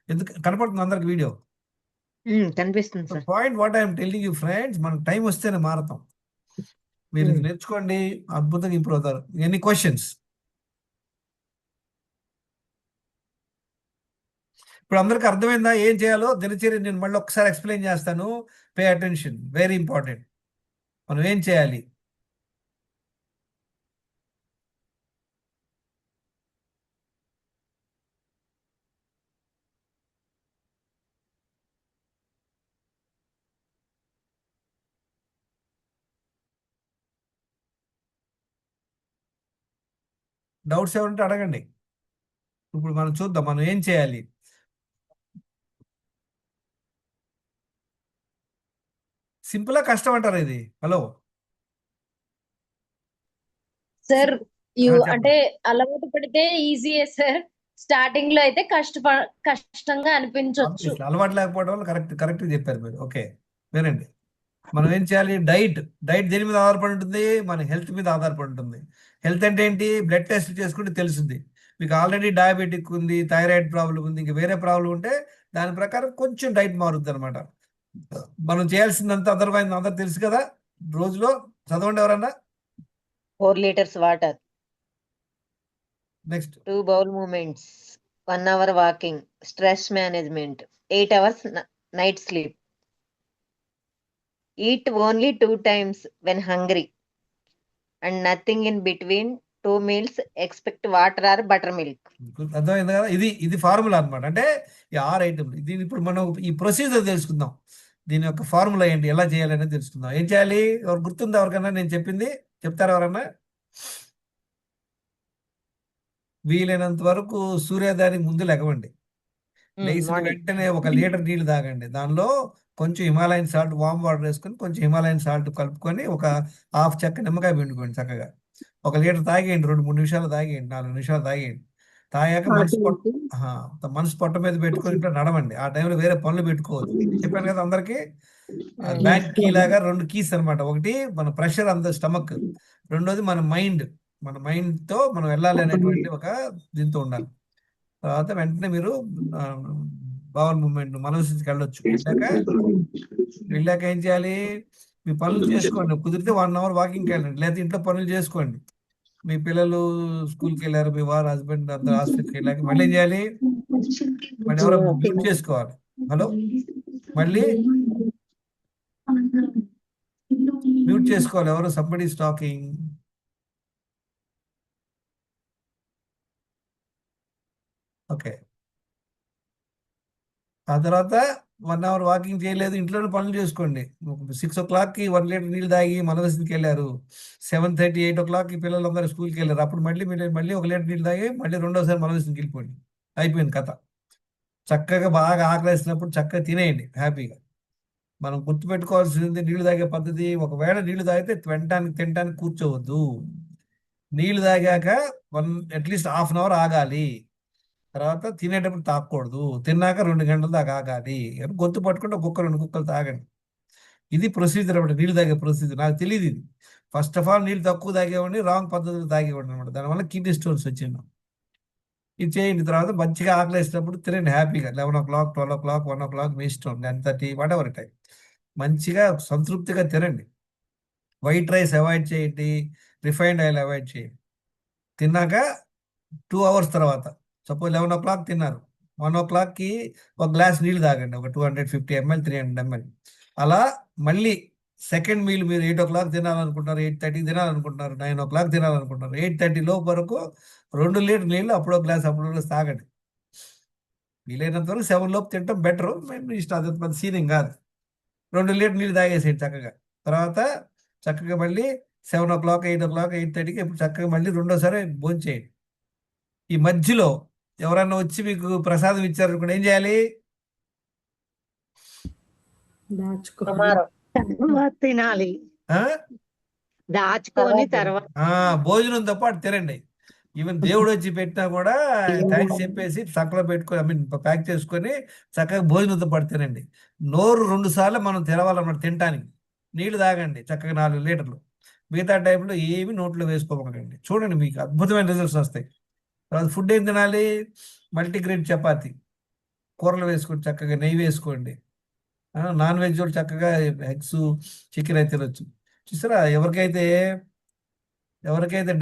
ఎందుకు కనపడుతుంది అందరికి వీడియో? కనిపిస్తుంది sir. Point what I'm telling you friends, మనకు టైం వస్తేనే మారతాం. మీరు ఇది నేర్చుకోండి, అద్భుతంగా ఇంప్రూవ్ అవుతారు. Any questions? ఇప్పుడు అందరికి అర్థమైందా ఏం చేయాలో దినచర్య? నేను మళ్ళీ ఒకసారి ఎక్స్ప్లెయిన్ చేస్తాను. Pay attention, very important. మనం ఏం చేయాలి? డౌట్స్ ఏమంటే అడగండి. ఇప్పుడు మనం చూద్దాం మనం ఏం చేయాలి. సింపుల్గా కష్టం అంటారు ఇది. హలో సార్ చెప్పండి. అంటే అలవాటు పడితే ఈజీయే సార్. స్టార్టింగ్ లో అయితే కష్టంగా అనిపించవచ్చు. Obviously, అలవాటు లేకపోవడం వల్ల కరెక్ట్ చెప్పారు మీరు. ఓకే వినండి, మనం ఏం చేయాలి. డైట్ దేని మీద ఆధారపడి ఉంటుంది? మన హెల్త్ మీద ఆధారపడి ఉంటుంది. హెల్త్ అంటే ఏంటి? బ్లడ్ టెస్ట్ చేసుకుంటే తెలుస్తుంది. మీకు ఆల్రెడీ డయాబెటిక్ ఉంది, థైరాయిడ్ ప్రాబ్లం ఉంది, ఇంకా వేరే ప్రాబ్లం ఉంటే దాని ప్రకారం కొంచెం డైట్ మారుద్ది అనమాట. మనం చేయాల్సిందంతా అదర్వైజ్ అందరు తెలుసు కదా. రోజులో చదవండి ఎవరన్నా. 4 liters water, next 2 bowel movements, 1 hour walking, stress management, 8 hours night sleep. Eat only 2 times when hungry and nothing in between 2 meals. Expect water or buttermilk. అర్థమైంది కదా. ఇది ఫార్ములా అనమాట. అంటే ఈ 6 ఐటమ్. దీని ఇప్పుడు మనం ఈ ప్రొసీజర్ తెలుసుకుందాం. దీని యొక్క ఫార్ములా ఏంటి, ఎలా చేయాలనేది తెలుసుకుందాం. ఏం చేయాలి? ఎవరు గుర్తుందా ఎవరికన్నా? నేను చెప్పింది చెప్తారా ఎవరన్నా? వీలైనంత వరకు సూర్యోదయానికి ముందు లెగవండి. లేచిన Morning. వెంటనే 1 లీటర్ నీళ్లు తాగండి. దానిలో కొంచెం హిమాలయన్ సాల్ట్, వామ్ వాటర్ వేసుకొని కొంచెం హిమాలయన్ సాల్ట్ కలుపుకొని ఒక హాఫ్ చెక్క నిమ్మకాయ పిండుకోండి చక్కగా. 1 లీటర్ తాగేయండి. 2-3 నిమిషాలు తాగేయండి. 4 నిమిషాలు తాగేయండి. తాగాక మనసు పొట్ట మీద పెట్టుకొని ఇంట్లో నడవండి. ఆ టైంలో వేరే పనులు పెట్టుకోవద్దు. చెప్పాను కదా అందరికి. బ్యాంక్ కీ లాగా 2 కీస్ అనమాట. ఒకటి మన ప్రెషర్ అంత స్టమక్, రెండోది మన మైండ్ తో మనం వెళ్ళాలి అనేటువంటి ఒక దీంతో ఉండాలి. తర్వాత వెంటనే మీరు బవల్ మూమెంట్ మనోస్థితికి వెళ్ళొచ్చు. వెళ్ళాక ఏం చేయాలి? మీ పనులు చేసుకోండి. కుదిరితే 1 అవర్ వాకింగ్కి వెళ్ళండి, లేకపోతే ఇంట్లో పనులు చేసుకోండి. మీ పిల్లలు స్కూల్కి వెళ్ళారు, మీ వారు హస్బెండ్ అందరు హాస్పిటల్కి వెళ్ళాక మళ్ళీ ఏం చేయాలి? మళ్ళీ ఎవరో మ్యూట్ చేసుకోవాలి. హలో మళ్ళీ మ్యూట్ చేసుకోవాలి. ఎవరు సంబడి స్టాకింగ్. ఓకే. ఆ తర్వాత 1 అవర్ వాకింగ్ చేయలేదు, ఇంట్లోనే పనులు చేసుకోండి. 6 o'clockకి 1 లీటర్ నీళ్ళు తాగి మనవలసిందికి వెళ్ళారు. 7:30, 8 o'clockకి పిల్లలందరూ స్కూల్కి వెళ్ళారు. అప్పుడు మళ్ళీ 1 లీటర్ నీళ్ళు తాగి మళ్ళీ రెండోసారి మనవలసిందికి వెళ్ళిపోండి. అయిపోయింది కథ. చక్కగా బాగా ఆకలేసినప్పుడు చక్కగా తినేయండి హ్యాపీగా. మనం గుర్తుపెట్టుకోవాల్సింది నీళ్లు తాగే పద్ధతి. ఒకవేళ నీళ్లు తాగితే తినటానికి కూర్చోవద్దు. నీళ్లు తాగాక అట్లీస్ట్ హాఫ్ అన్ అవర్ ఆగాలి. తర్వాత తినేటప్పుడు తాగకూడదు. తిన్నాక 2 గంటల దాకా ఆగాలి. గొంతు పట్టుకుంటే ఒక్కొక్క 2 కుక్కలు తాగండి. ఇది ప్రొసీజర్ అనమాట, నీళ్ళు తాగే ప్రొసీజర్. నాకు తెలియదు ఇది. ఫస్ట్ ఆఫ్ ఆల్ నీళ్ళు తక్కువ తాగేవాడిని, రాంగ్ పద్ధతిలో తాగేవాడిని అనమాట. దానివల్ల కిడ్నీ స్టోన్స్ వచ్చింది. ఇది చేయండి. తర్వాత మంచిగా ఆకలి వేసినప్పుడు తినండి హ్యాపీగా. 11 o'clock, 12 o'clock, 1 o'clock మీ ఇష్టం, 10:30 వాట్ ఎవర్ టైం. మంచిగా సంతృప్తిగా తినండి. వైట్ రైస్ అవాయిడ్ చేయండి, రిఫైన్డ్ ఆయిల్ అవాయిడ్ చేయండి. తిన్నాక 2 hours తర్వాత, సపోజ్ 11 o'clock తిన్నారు, 1 o'clockకి 1 గ్లాస్ నీళ్ళు తాగండి. ఒక 250 ml, 300 ml. అలా మళ్ళీ సెకండ్ మీల్ మీరు 8 o'clock తినాలనుకుంటున్నారు, 8:30 తినాలనుకుంటున్నారు, 9 o'clock తినాలనుకుంటున్నారు, 8:30 లోపు వరకు 2 లీటర్ నీళ్ళు అప్పుడో గ్లాస్ తాగండి. వీలైనంత వరకు 7 లోపు తింటాం బెటరు. మేము ఇష్టం, అది పెద్ద సీనింగ్ కాదు. 2 లీటర్ నీళ్ళు తాగేసేయండి చక్కగా. తర్వాత చక్కగా మళ్ళీ 7 o'clock, 8 o'clock, 8:30కి ఇప్పుడు చక్కగా మళ్ళీ రెండోసారి భోంచేయండి. ఈ మధ్యలో ఎవరన్నా వచ్చి మీకు ప్రసాదం ఇచ్చారనుకోండి, ఏం చేయాలి? తినాలి. ఆ? దాచుకొని తర్వాత భోజనంతో పాటు తినండి. ఈవెన్ దేవుడు వచ్చి పెట్టినా కూడా థ్యాంక్స్ చెప్పేసి చక్కలో పెట్టుకొని ప్యాక్ చేసుకొని చక్కగా భోజనంతో పాటు తినండి. నోరు 2 సార్లు మనం తెరవాలన్నమాట తినటానికి. నీళ్లు తాగండి చక్కగా 4 లీటర్లు. మిగతా టైంలో ఏమి నోట్లో వేసుకోకండి. చూడండి మీకు అద్భుతమైన రిజల్ట్స్ వస్తాయి. తర్వాత ఫుడ్ ఏం తినాలి? మల్టీగ్రెయిన్ చపాతి, కూరలు వేసుకోండి, చక్కగా నెయ్యి వేసుకోండి. నాన్ వెజ్ కూడా చక్కగా ఎగ్స్, చికెన్ అయితే తినొచ్చు. చూసారా, ఎవరికైతే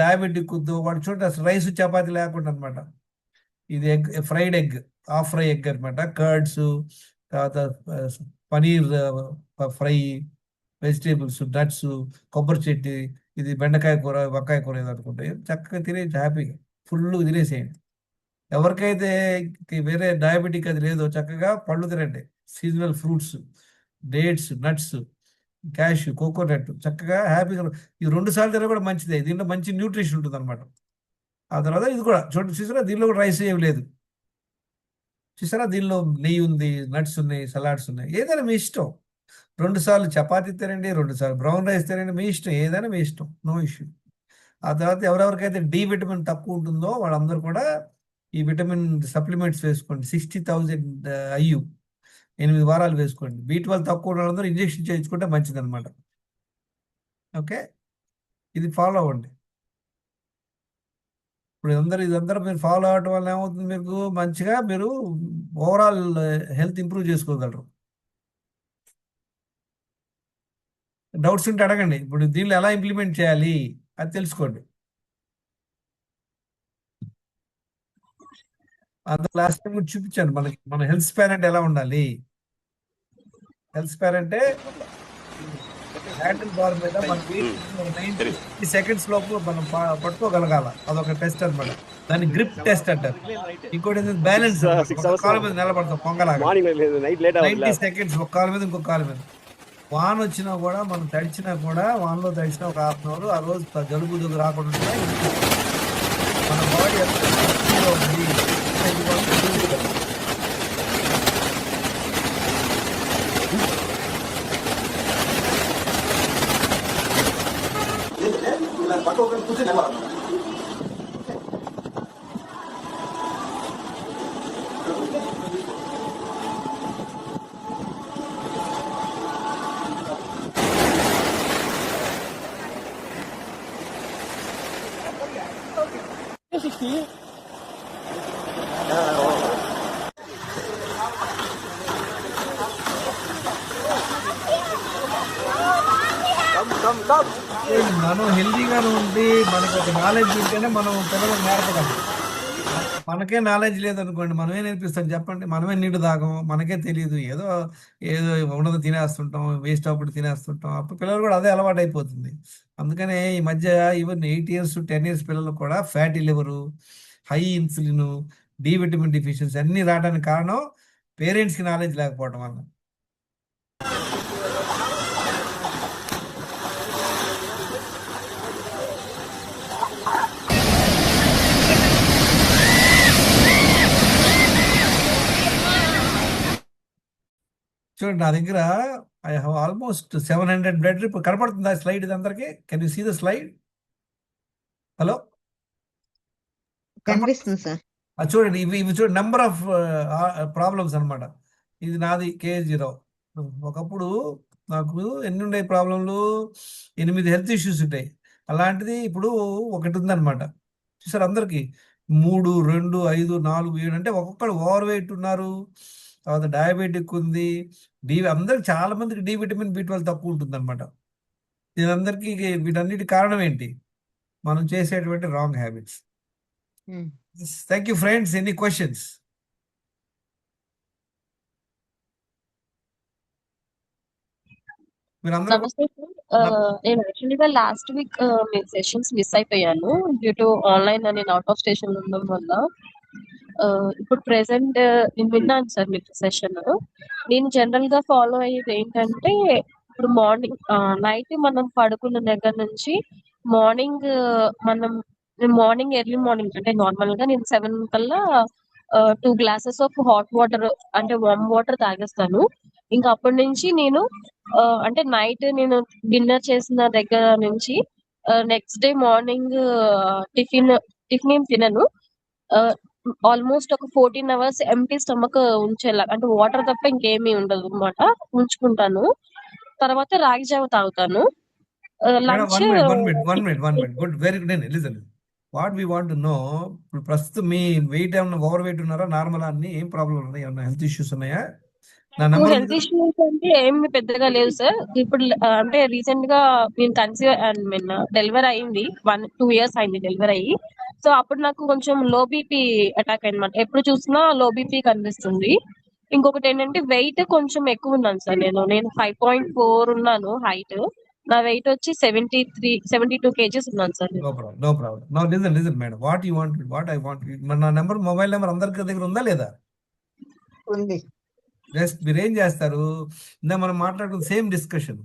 డయాబెటిక్ ఉందో వాడు చూడండి అసలు రైస్ చపాతి లేకుండా అనమాట. ఇది egg, fried egg, half fry egg అనమాట. కర్డ్స్, తర్వాత పనీర్ ఫ్రై, వెజిటేబుల్స్, నట్స్, కొబ్బరి చెట్టు, ఇది బెండకాయ కూర, వంకాయ కూర ఏదో అనుకుంటే చక్కగా తినేసి హ్యాపీగా ఫుల్ తినేసేయండి. ఎవరికైతే వేరే డయాబెటిక్ అది లేదో చక్కగా పళ్ళు తినండి. Seasonal fruits, dates, nuts, cash, coconut చక్కగా హ్యాపీగా. ఈ 2 సార్లు తిన కూడా మంచిదే. దీంట్లో మంచి న్యూట్రిషన్ ఉంటుంది అనమాట. ఆ తర్వాత ఇది కూడా చూసారా, దీనిలో కూడా రైస్ ఏమి లేదు. చూసారా, దీనిలో నెయ్యి ఉంది, నట్స్ ఉన్నాయి, సలాడ్స్ ఉన్నాయి. ఏదైనా మీ ఇష్టం. 2 సార్లు చపాతీ తినండి, 2 సార్లు బ్రౌన్ రైస్ తినండి, మీ ఇష్టం. ఏదైనా మీ ఇష్టం, నో ఇష్యూ. ఆ తర్వాత ఎవరెవరికైతే డి విటమిన్ తక్కువ ఉంటుందో వాళ్ళందరూ కూడా ఈ విటమిన్ సప్లిమెంట్స్ వేసుకోండి. 60,000 IU 8 వారాలు వేసుకోండి. B12 తక్కువ ఉన్న వాళ్ళందరూ ఇంజెక్షన్ చేయించుకుంటే మంచిది అనమాట. ఓకే, ఇది ఫాలో అవ్వండి. ఇప్పుడు ఇదందరూ మీరు ఫాలో అవడం వల్ల ఏమవుతుంది, మీకు మంచిగా మీరు ఓవరాల్ హెల్త్ ఇంప్రూవ్ చేసుకోగలరు. డౌట్స్ ఉంటే అడగండి. ఇప్పుడు దీనిలో ఎలా ఇంప్లిమెంట్ చేయాలి అది తెలుసుకోండి. అంత లాస్ట్ టైం కూడా చూపించాను మనకి, మన హెల్త్ స్పాన్ అంటే ఎలా ఉండాలి. హెల్త్ స్పాన్ అంటే హ్యాండిల్ బార్ మీద మనకి 90 సెకండ్స్ లోపు మనం పట్టుకోగలగాల. అదొక టెస్ట్ అనమాట. దాన్ని గ్రిప్ టెస్ట్ అంటారు. ఇంకోటి బ్యాలెన్స్, ఒక కాలు మీద నిలబడతాం పొంగలాగా. 90 సెకండ్స్ ఒక కాలు మీద ఇంకొక కాలు మీద. వాన వచ్చినా కూడా మనం తడిచినా కూడా, వానలో తడిచినా ఒక ½ అవర్, ఆ రోజు జలుబు దగ్గర రాకుండా ఉంటే మన బాడీ ఎంత ఫ్రీగా ఉంది. మనం హెల్దీగానే ఉండి మనకు ఒక నాలెడ్జ్ ఉంటేనే మనం పిల్లలకు నేర్పగలం. మనకే నాలెడ్జ్ లేదనుకోండి, మనమే నేర్పిస్తాం చెప్పండి. మనమే నీళ్ళు తాగం, మనకే తెలియదు, ఏదో ఏదో ఉన్నది తినేస్తుంటాం, వేస్ట్ అప్పుడు తినేస్తుంటాం. అప్పుడు పిల్లలు కూడా అదే అలవాటు అయిపోతుంది. అందుకనే ఈ మధ్య ఈవెన్ 8 years 10 years పిల్లలు కూడా fatty liver, high insulin, D vitamin deficiency అన్నీ రావడానికి కారణం పేరెంట్స్కి నాలెడ్జ్ లేకపోవడం వల్ల. చూడండి, నా దగ్గర I have almost 700 blood report. కనపడుతుందా స్లైడ్ ఇది అందరికి? Can you see the slide? Hello, కనిపిస్తుంది సార్. చూడండి, ఇవి చూడండి, నెంబర్ ఆఫ్ ప్రాబ్లమ్స్ అనమాట. ఇది నాది KH0. ఒకప్పుడు నాకు ఎన్ని ఉండే ప్రాబ్లంలు, 8 హెల్త్ ఇష్యూస్ ఉంటాయి. అలాంటిది ఇప్పుడు ఒకటి ఉందన్నమాట. చూసారు అందరికి 3, 2, 5, 4, 7 అంటే ఒక్కొక్కరు ఓవర్ వెయిట్ ఉన్నారు. తర్వాత డయాబెటిక్ ఉంది. అందరికి చాలా మందికి డి విటమిన్ B12 తక్కువ ఉంటుంది అనమాట. దీనందరికీ వీటన్నిటి కారణం ఏంటి? మనం చేసేటువంటి wrong habits. Thank you friends. Any questions? మీరందరూ నమస్తే సార్. నేను యాక్చువల్గా లాస్ట్ వీక్ మీ సెషన్స్ మిస్ అయిపోయాను డ్యూ టు ఆన్లైన్ అని అవుట్ ఆఫ్ స్టేషన్ ఉండడం వల్ల. ఇప్పుడు ప్రెసెంట్ నేను విన్నాను సార్ మీ సెషన్. నేను జనరల్ గా ఫాలో అయ్యేది ఏంటంటే, ఇప్పుడు నైట్ మనం పడుకున్న దగ్గర నుంచి మార్నింగ్ ఎర్లీ మార్నింగ్ అంటే నార్మల్ గా నేను 7 కల్లా 2 glasses ఆఫ్ హాట్ వాటర్ అంటే వామ్ వాటర్ తాగేస్తాను. ఇంకా అప్పటి నుంచి నేను అంటే నైట్ నేను డిన్నర్ చేసిన దగ్గర నుంచి నెక్స్ట్ డే మార్నింగ్ టిఫిన్ ఏం తినను. ఆల్మోస్ట్ ఒక 14 hours ఎంటీ స్టమక్ ఉంచేలా, అంటే వాటర్ తప్ప ఇంకేమీ ఉండదు అనమాట, ఉంచుకుంటాను. తర్వాత రాగి జావ తాగుతాను. Lunch one minute good, very good. Listen, what we want to know, ఇప్పుడు ప్రస్తుతం మీ వెయిట్ ఏమన్నా ఓవర్ వెయిట్ ఉన్నారా, నార్మల్ అన్ని ఏం ప్రాబ్లం ఉన్నాయి, ఏమన్నా హెల్త్ ఇష్యూస్ ఉన్నాయా? నా నెంబర్ హెల్త్ ఇష్యూస్ అంటే ఏమి పెద్దగా లేవు సార్. ఇప్పుడు అంటే రీసెంట్ గా నేను కన్సీవ్ డెలివరీ అయింది, 1-2 years అయింది డెలివరీ అయ్యి. సో అప్పుడు నాకు కొంచెం లో బీపీ అటాక్ అయిందన్నమాట. ఎప్పుడు చూసినా లో బీపీ కనిపిస్తుంది. ఇంకొకటి ఏంటంటే వెయిట్ కొంచెం ఎక్కువ ఉన్నాను సార్. నేను 5.4 ఉన్నాను హైట్. నా వెయిట్ వచ్చి 72 kgs ఉన్నాను sir. No problem. No listen madam, what I want నా నెంబర్, మొబైల్ నెంబర్ అందరి దగ్గర ఉందా లేదా? ఉంది. జస్ట్ మీరు ఏం చేస్తారు, ఇందా మనం మాట్లాడుకున్న సేమ్ డిస్కషన్,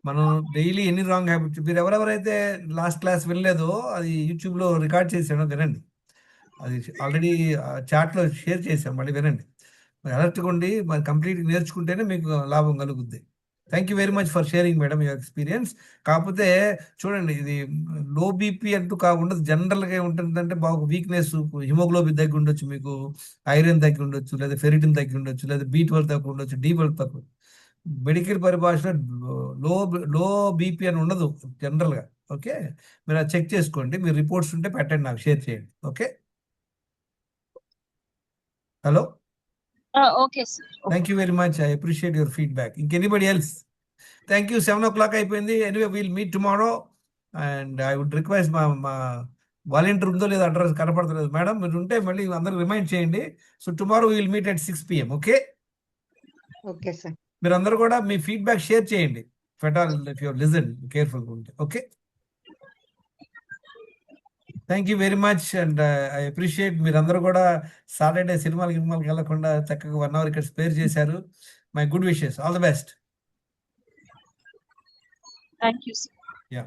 మనం డైలీ ఎన్ని రాంగ్ హ్యాబిట్స్, మీరు ఎవరెవరైతే లాస్ట్ క్లాస్ వినలేదో అది యూట్యూబ్లో రికార్డ్ చేశాను, వినండి. అది ఆల్రెడీ చాట్లో షేర్ చేశాం, మళ్ళీ వినండి. అలర్ట్గా ఉండి మరి కంప్లీట్గా నేర్చుకుంటేనే మీకు లాభం కలుగుద్ది. Thank you very much for sharing madam your experience. కాకపోతే చూడండి, ఇది లో బీపీ అంటూ కాకుండా జనరల్గా ఉంటుందంటే బాగా వీక్నెస్, హిమోగ్లోబిన్ తగ్గి ఉండొచ్చు, మీకు ఐరన్ తగ్గి ఉండొచ్చు, లేదా ఫెరిటిన్ తగ్గి ఉండొచ్చు, లేదా B12 తక్కువ ఉండొచ్చు, D12 తక్కువ. మెడికల్ పరిభాషలో లో లో బీపీ అని ఉండదు జనరల్గా. ఓకే, మీరు అది చెక్ చేసుకోండి. మీరు రిపోర్ట్స్ ఉంటే పెట్టండి, నాకు షేర్ చేయండి. Okay, hello, okay sir. Thank you very much. I appreciate your feedback. ఇంకెనీబడి ఎల్స్? Thank you. 7 o'clock అయిపోయింది. Anyway will meet tomorrow. And I would request మా వాలంటీర్ ఉందో లేదో అడ్రస్ కనపడతలేదు మేడం, మీరు ఉంటే మళ్ళీ అందరూ రిమైండ్ చేయండి. So tomorrow will meet at 6 PM. Okay, okay sir. మీరు అందరూ కూడా మీ ఫీడ్బ్యాక్ షేర్ చేయండి. ఇఫ్ యు లిసన్ కేర్ఫుల్గా ఉంటే. Okay, thank you very much. And I appreciate మీరందరూ కూడా సాటర్డే సినిమాలకి వెళ్ళకుండా చక్కగా 1 hour ఇక్కడ స్పేర్ చేశారు. My good wishes, all the best. Thank you sir. Yeah.